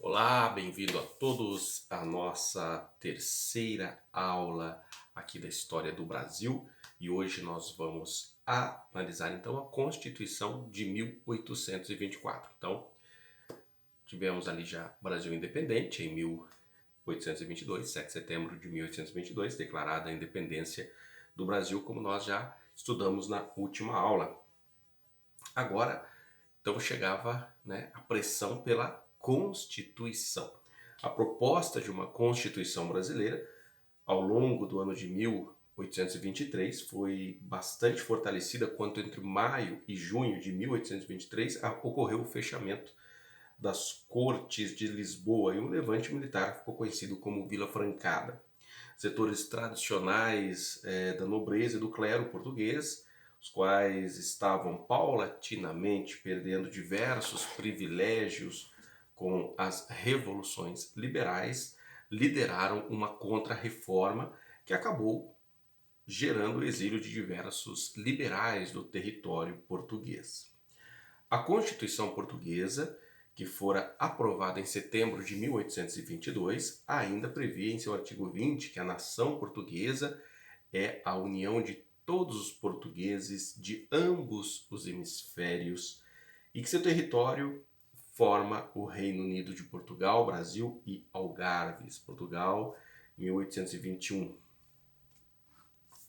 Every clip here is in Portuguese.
Olá, bem-vindo a todos à nossa terceira aula aqui da história do Brasil e hoje nós vamos analisar então a Constituição de 1824. Então, tivemos ali já Brasil independente em 1822, 7 de setembro de 1822, declarada a independência do Brasil, como nós já estudamos na última aula. Agora, então chegava, a pressão pela Constituição. A proposta de uma Constituição brasileira, ao longo do ano de 1823, foi bastante fortalecida quando entre maio e junho de 1823 ocorreu o fechamento das Cortes de Lisboa e um levante militar ficou conhecido como Vila Francada. Setores tradicionais da nobreza e do clero português, os quais estavam paulatinamente perdendo diversos privilégios com as revoluções liberais, lideraram uma contra-reforma que acabou gerando o exílio de diversos liberais do território português. A Constituição Portuguesa, que fora aprovada em setembro de 1822, ainda previa em seu artigo 20 que a nação portuguesa é a união de todos os portugueses de ambos os hemisférios e que seu território forma o Reino Unido de Portugal, Brasil e Algarves, Portugal, 1821.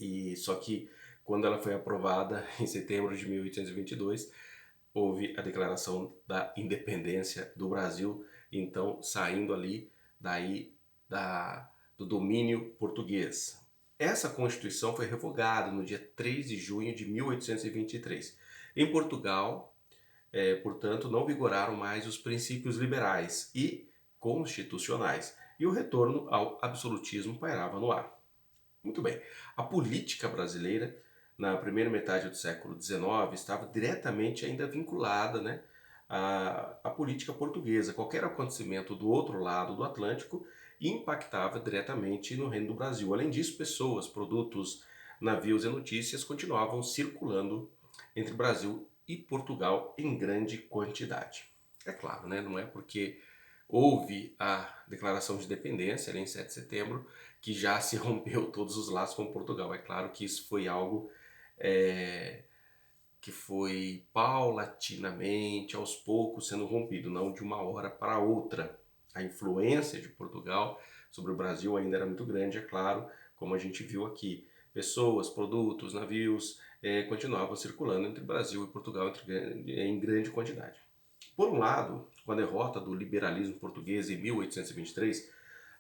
E só que quando ela foi aprovada em setembro de 1822, houve a declaração da independência do Brasil, então saindo ali do domínio português. Essa Constituição foi revogada no dia 3 de junho de 1823. Em Portugal, portanto, não vigoraram mais os princípios liberais e constitucionais, e o retorno ao absolutismo pairava no ar. Muito bem, a política brasileira na primeira metade do século XIX estava diretamente ainda vinculada, à política portuguesa. Qualquer acontecimento do outro lado do Atlântico impactava diretamente no Reino do Brasil. Além disso, pessoas, produtos, navios e notícias continuavam circulando entre Brasil e Portugal em grande quantidade. É claro, não é porque houve a declaração de independência ali em 7 de setembro que já se rompeu todos os laços com Portugal. É claro que isso foi algo que foi paulatinamente, aos poucos, sendo rompido, não de uma hora para outra. A influência de Portugal sobre o Brasil ainda era muito grande, é claro, como a gente viu aqui. Pessoas, produtos, navios continuavam circulando entre Brasil e Portugal em grande quantidade. Por um lado, com a derrota do liberalismo português em 1823,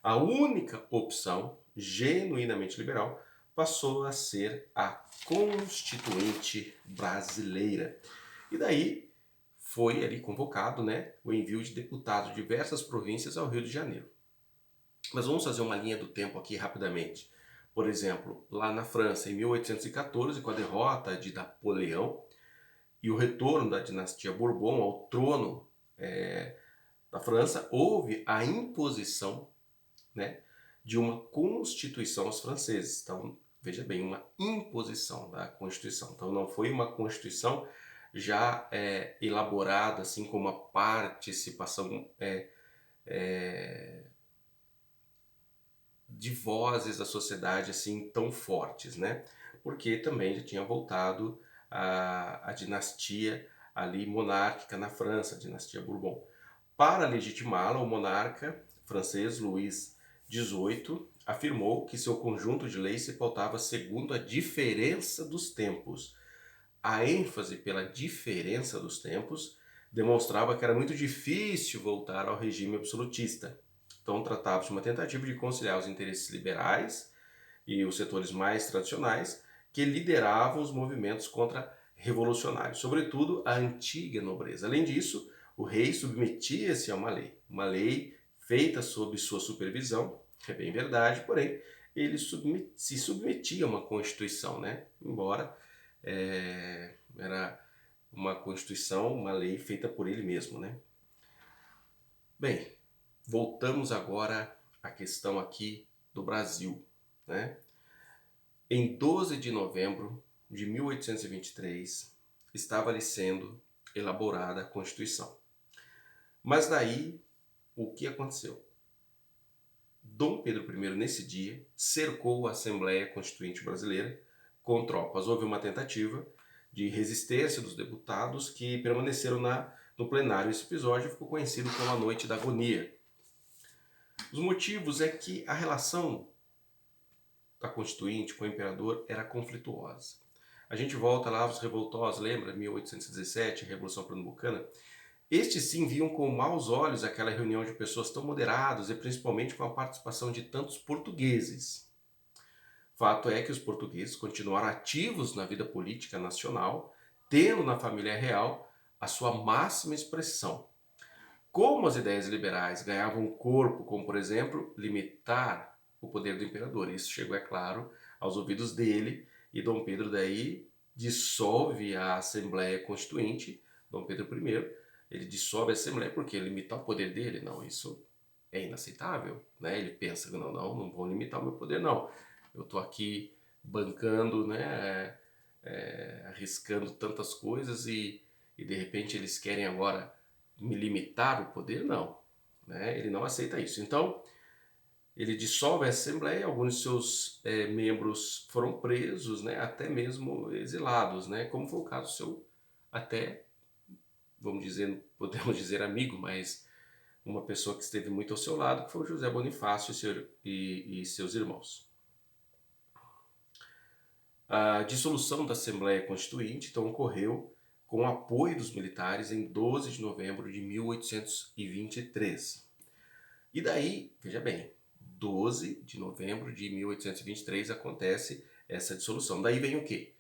a única opção genuinamente liberal passou a ser a Constituinte Brasileira. E daí foi ali convocado, o envio de deputados de diversas províncias ao Rio de Janeiro. Mas vamos fazer uma linha do tempo aqui rapidamente. Por exemplo, lá na França, em 1814, com a derrota de Napoleão e o retorno da dinastia Bourbon ao trono da França, houve a imposição, de uma constituição aos franceses. Então, veja bem, uma imposição da Constituição. Então, não foi uma Constituição já elaborada assim com uma participação de vozes da sociedade assim tão fortes, porque também já tinha voltado a dinastia ali monárquica na França, a dinastia Bourbon. Para legitimá-la, o monarca francês Luís XVIII afirmou que seu conjunto de leis se pautava segundo a diferença dos tempos. A ênfase pela diferença dos tempos demonstrava que era muito difícil voltar ao regime absolutista. Então tratava-se de uma tentativa de conciliar os interesses liberais e os setores mais tradicionais que lideravam os movimentos contra-revolucionários, sobretudo a antiga nobreza. Além disso, o rei submetia-se a uma lei feita sob sua supervisão, é bem verdade, porém ele se submetia a uma constituição, embora era uma constituição, uma lei feita por ele mesmo, Bem, voltamos agora à questão aqui do Brasil, Em 12 de novembro de 1823 estava ali sendo elaborada a Constituição. Mas daí o que aconteceu? Dom Pedro I, nesse dia, cercou a Assembleia Constituinte Brasileira com tropas. Houve uma tentativa de resistência dos deputados que permaneceram no plenário. Esse episódio ficou conhecido como a Noite da Agonia. Os motivos é que a relação da Constituinte com o imperador era conflituosa. A gente volta lá aos revoltosos, lembra? 1817, Revolução Pernambucana. Estes sim viam com maus olhos aquela reunião de pessoas tão moderadas e principalmente com a participação de tantos portugueses. Fato é que os portugueses continuaram ativos na vida política nacional, tendo na família real a sua máxima expressão. Como as ideias liberais ganhavam corpo, como por exemplo, limitar o poder do imperador. Isso chegou, é claro, aos ouvidos dele e Dom Pedro daí dissolve a Assembleia Constituinte, Dom Pedro I, ele dissolve a Assembleia porque limitar o poder dele, não, isso é inaceitável, né? Ele pensa, não vão limitar o meu poder, não. Eu estou aqui bancando, né, arriscando tantas coisas e de repente eles querem agora me limitar o poder, não. Né? Ele não aceita isso. Então, ele dissolve a Assembleia, alguns de seus membros foram presos, né, até mesmo exilados, né, como foi o caso do seu, até, podemos dizer amigo, mas uma pessoa que esteve muito ao seu lado, que foi o José Bonifácio e seus irmãos. A dissolução da Assembleia Constituinte, então, ocorreu com o apoio dos militares em 12 de novembro de 1823. E daí, veja bem, 12 de novembro de 1823 acontece essa dissolução. Daí vem o quê?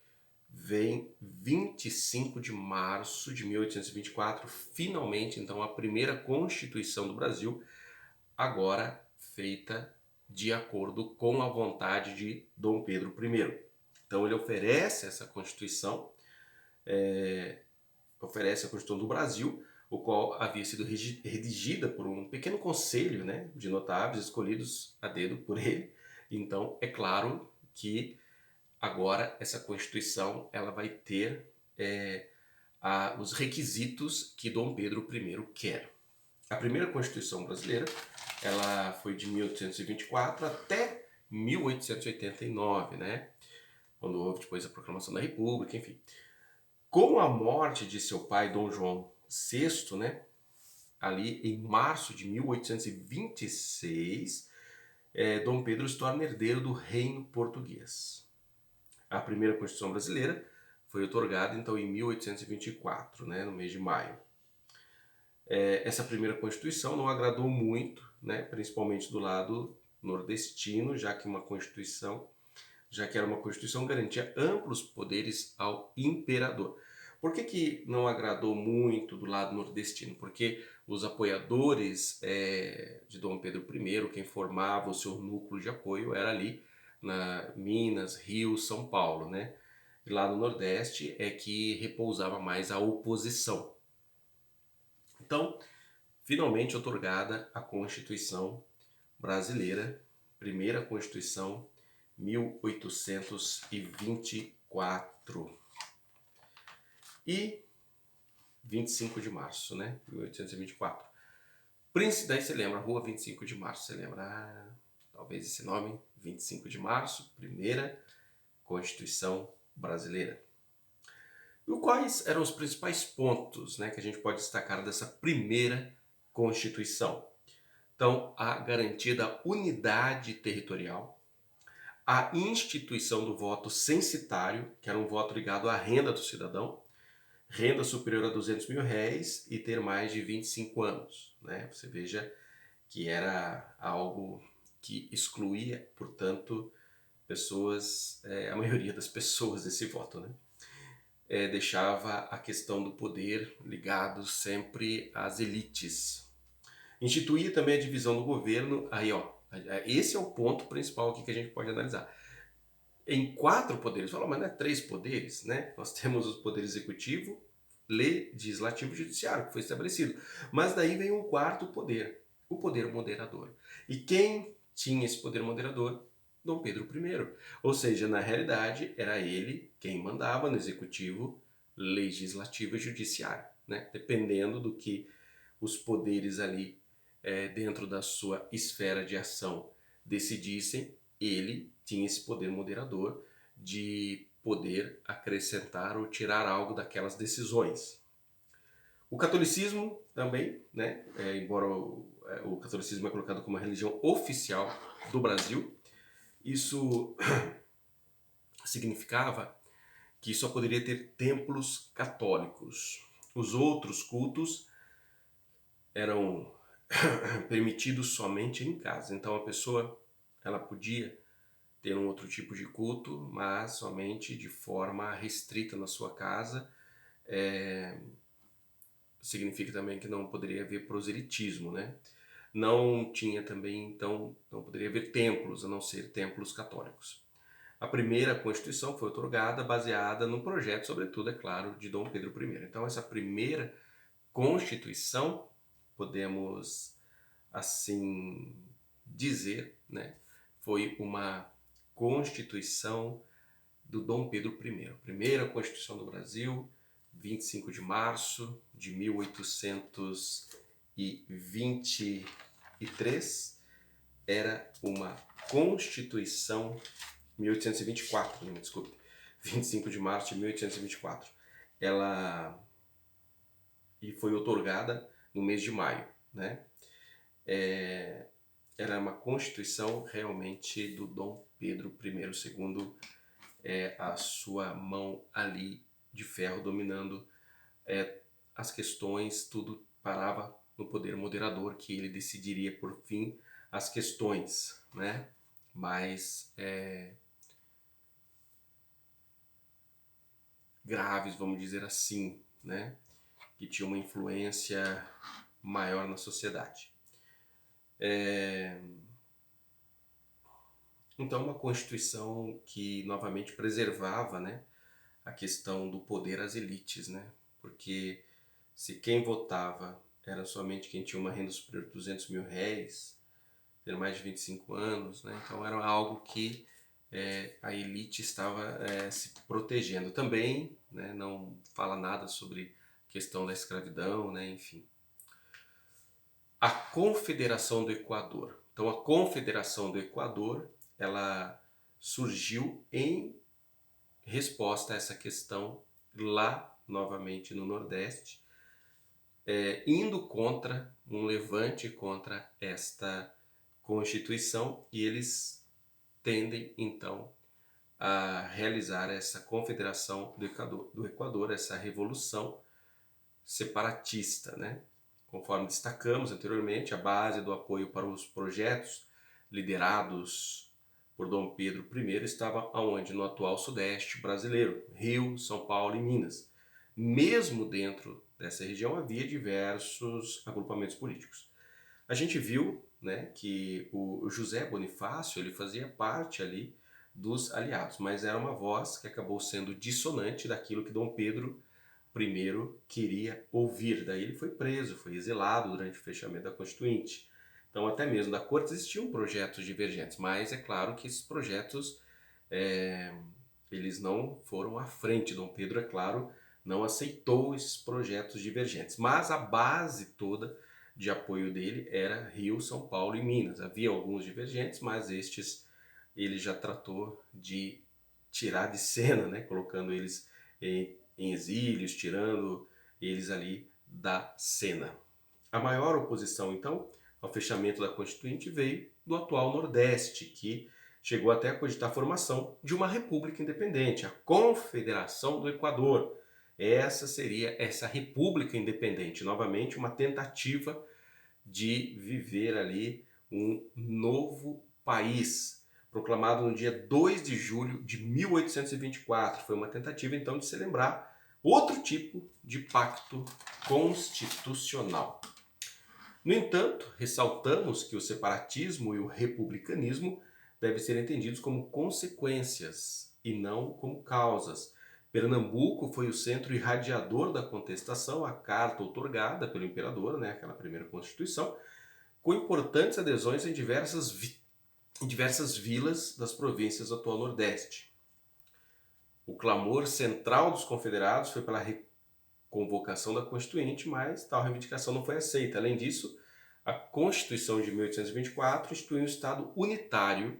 Vem 25 de março de 1824, finalmente, então, a primeira Constituição do Brasil, agora feita de acordo com a vontade de Dom Pedro I. Então ele oferece essa Constituição, oferece a Constituição do Brasil, o qual havia sido redigida por um pequeno conselho, né, de notáveis escolhidos a dedo por ele. Então é claro que agora essa Constituição ela vai ter os requisitos que Dom Pedro I quer. A primeira Constituição brasileira ela foi de 1824 até 1889, né? Quando houve depois a proclamação da República, enfim. Com a morte de seu pai, Dom João VI, né, ali em março de 1826, Dom Pedro se torna herdeiro do Reino Português. A primeira Constituição brasileira foi otorgada então em 1824, né, no mês de maio. Essa primeira Constituição não agradou muito, né, principalmente do lado nordestino, já que era uma Constituição que garantia amplos poderes ao imperador. Por que não agradou muito do lado nordestino? Porque os apoiadores de Dom Pedro I, quem formava o seu núcleo de apoio era ali na Minas, Rio, São Paulo, né? E lá no Nordeste é que repousava mais a oposição. Então, finalmente otorgada a Constituição Brasileira, primeira Constituição 1824. E 25 de março, né? 1824. Príncipe, daí você lembra, Rua 25 de Março, você lembra? Talvez esse nome, 25 de Março, primeira Constituição Brasileira. E quais eram os principais pontos, né, que a gente pode destacar dessa primeira Constituição? Então, a garantia da unidade territorial, a instituição do voto censitário, que era um voto ligado à renda do cidadão, renda superior a R$200 mil e ter mais de 25 anos. Né? Você veja que era algo que excluía, portanto, pessoas, a maioria das pessoas desse voto. Né? Deixava a questão do poder ligado sempre às elites. Instituía também a divisão do governo, aí ó, esse é o ponto principal aqui que a gente pode analisar. Em 4 poderes, fala, mas não é 3 poderes, né? Nós temos o poder executivo, legislativo e judiciário, que foi estabelecido. Mas daí vem um 4º poder, o poder moderador. E quem tinha esse poder moderador? Dom Pedro I. Ou seja, na realidade, era ele quem mandava no executivo, legislativo e judiciário, né? Dependendo do que os poderes ali dentro da sua esfera de ação, decidissem, ele tinha esse poder moderador de poder acrescentar ou tirar algo daquelas decisões. O catolicismo também, né, embora o catolicismo é colocado como a religião oficial do Brasil, isso significava que só poderia ter templos católicos. Os outros cultos eram permitidos somente em casa. Então a pessoa ela podia ter um outro tipo de culto, mas somente de forma restrita na sua casa. Significa também que não poderia haver proselitismo, né? Não tinha também, então, não poderia haver templos, a não ser templos católicos. A primeira Constituição foi outorgada baseada num projeto, sobretudo, é claro, de Dom Pedro I. Então, essa primeira Constituição, podemos assim dizer, né, foi uma Constituição do Dom Pedro I. Primeira Constituição do Brasil, 25 de março de 1823, era uma Constituição 1824, desculpe, 25 de março de 1824. Ela e foi outorgada no mês de maio, né? Era uma Constituição realmente do Dom Pedro I, segundo a sua mão ali de ferro dominando as questões, tudo parava no poder moderador, que ele decidiria por fim as questões, né? Mais graves, vamos dizer assim, né? Que tinha uma influência maior na sociedade. Então, uma Constituição que novamente preservava, né, a questão do poder às elites, né? Porque se quem votava era somente quem tinha uma renda superior a 200 mil réis, ter mais de 25 anos, né? Então era algo que a elite estava se protegendo. Também, né, não fala nada sobre a questão da escravidão, né? Enfim. A Confederação do Equador. Então a Confederação do Equador, ela surgiu em resposta a essa questão lá novamente no Nordeste, indo contra um levante contra esta Constituição, e eles tendem então a realizar essa Confederação do Equador, essa revolução separatista, né? Conforme destacamos anteriormente, a base do apoio para os projetos liderados por Dom Pedro I estava aonde? No atual Sudeste brasileiro, Rio, São Paulo e Minas. Mesmo dentro dessa região havia diversos agrupamentos políticos. A gente viu, né, que o José Bonifácio ele fazia parte ali dos aliados, mas era uma voz que acabou sendo dissonante daquilo que Dom Pedro I queria ouvir. Daí ele foi preso, foi exilado durante o fechamento da Constituinte. Então até mesmo da corte existiam projetos divergentes, mas é claro que esses projetos eles não foram à frente. Dom Pedro, é claro, não aceitou esses projetos divergentes, mas a base toda de apoio dele era Rio, São Paulo e Minas. Havia alguns divergentes, mas estes ele já tratou de tirar de cena, né? Colocando eles em exílios, tirando eles ali da cena. A maior oposição, então, ao fechamento da Constituinte veio do atual Nordeste, que chegou até a cogitar a formação de uma república independente, a Confederação do Equador. Essa seria essa república independente, novamente uma tentativa de viver ali um novo país, proclamado no dia 2 de julho de 1824. Foi uma tentativa então de celebrar outro tipo de pacto constitucional. No entanto, ressaltamos que o separatismo e o republicanismo devem ser entendidos como consequências e não como causas. Pernambuco foi o centro irradiador da contestação à carta outorgada pelo imperador, né, aquela primeira Constituição, com importantes adesões em diversas vilas das províncias do atual Nordeste. O clamor central dos confederados foi pela convocação da Constituinte, mas tal reivindicação não foi aceita. Além disso, A Constituição de 1824 instituiu um Estado unitário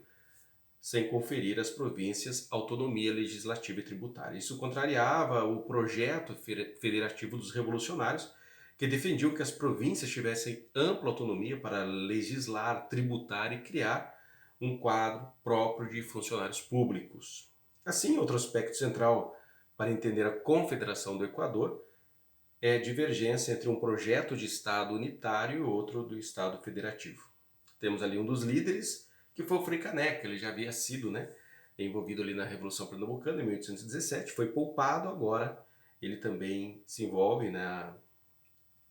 sem conferir às províncias autonomia legislativa e tributária. Isso contrariava o projeto federativo dos revolucionários, que defendiam que as províncias tivessem ampla autonomia para legislar, tributar e criar um quadro próprio de funcionários públicos. Assim, outro aspecto central para entender a Confederação do Equador é a divergência entre um projeto de Estado unitário e outro do Estado federativo. Temos ali um dos líderes, que foi o Frei Caneca. Ele já havia sido, envolvido ali na Revolução Pernambucana, em 1817, foi poupado, agora ele também se envolve na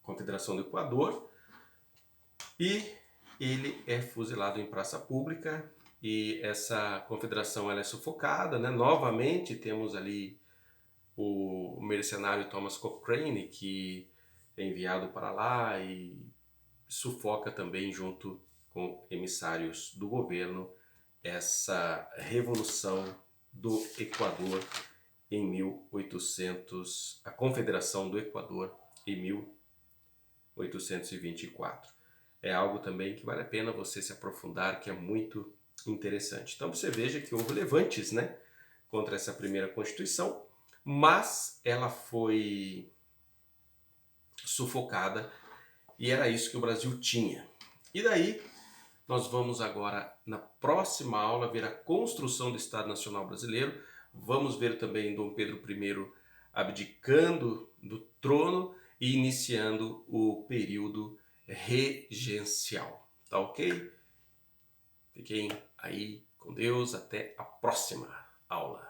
Confederação do Equador e ele é fuzilado em praça pública e essa confederação ela é sufocada, né? Novamente temos ali o mercenário Thomas Cochrane, que é enviado para lá e sufoca também, junto com emissários do governo, essa revolução do Equador em 1800, a Confederação do Equador em 1824. É algo também que vale a pena você se aprofundar, que é muito interessante. Então você veja que houve levantes, contra essa primeira Constituição, mas ela foi sufocada e era isso que o Brasil tinha. E daí nós vamos agora, na próxima aula, ver a construção do Estado Nacional Brasileiro. Vamos ver também Dom Pedro I abdicando do trono e iniciando o período regencial. Tá ok? Fiquem aí com Deus. Até a próxima aula.